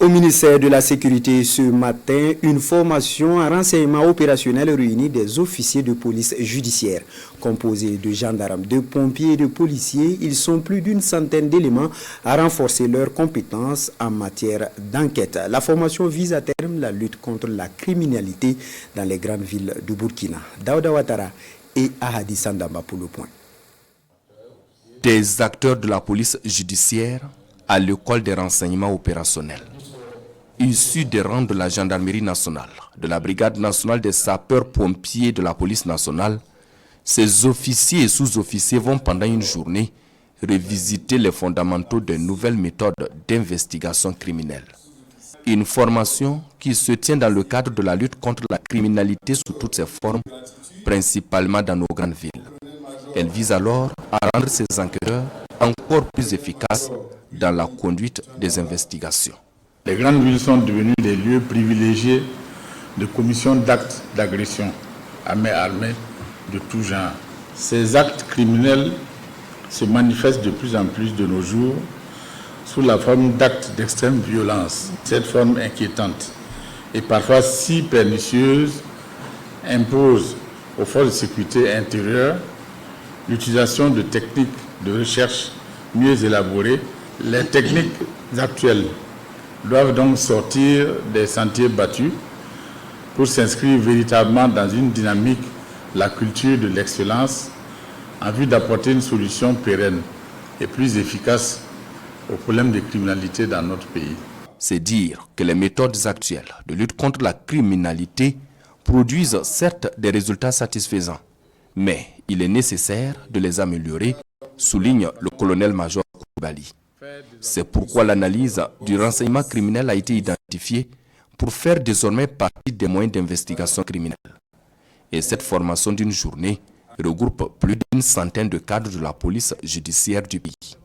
Au ministère de la Sécurité ce matin, une formation en renseignement opérationnel réunit des officiers de police judiciaire. Composés de gendarmes, de pompiers et de policiers, ils sont plus d'une centaine d'éléments à renforcer leurs compétences en matière d'enquête. La formation vise à terme la lutte contre la criminalité dans les grandes villes du Burkina. Daouda Ouattara et Ahadi Sandamba pour le point. Des acteurs de la police judiciaire à l'école des renseignements opérationnels. Issus des rangs de la gendarmerie nationale, de la brigade nationale des sapeurs-pompiers de la police nationale, ces officiers et sous-officiers vont pendant une journée revisiter les fondamentaux des nouvelles méthodes d'investigation criminelle. Une formation qui se tient dans le cadre de la lutte contre la criminalité sous toutes ses formes, principalement dans nos grandes villes. Elle vise alors à rendre ces enquêteurs encore plus efficaces dans la conduite des investigations. Les grandes villes sont devenues des lieux privilégiés de commission d'actes d'agression à main armée de tout genre. Ces actes criminels se manifestent de plus en plus de nos jours sous la forme d'actes d'extrême violence. Cette forme inquiétante et parfois si pernicieuse impose aux forces de sécurité intérieure l'utilisation de techniques de recherche mieux élaborées. Les techniques actuelles doivent donc sortir des sentiers battus pour s'inscrire véritablement dans une dynamique, la culture de l'excellence, en vue d'apporter une solution pérenne et plus efficace aux problèmes de criminalité dans notre pays. C'est dire que les méthodes actuelles de lutte contre la criminalité produisent certes des résultats satisfaisants, mais il est nécessaire de les améliorer, souligne le colonel-major Koulibaly. C'est pourquoi l'analyse du renseignement criminel a été identifiée pour faire désormais partie des moyens d'investigation criminelle. Et cette formation d'une journée regroupe plus d'une centaine de cadres de la police judiciaire du pays.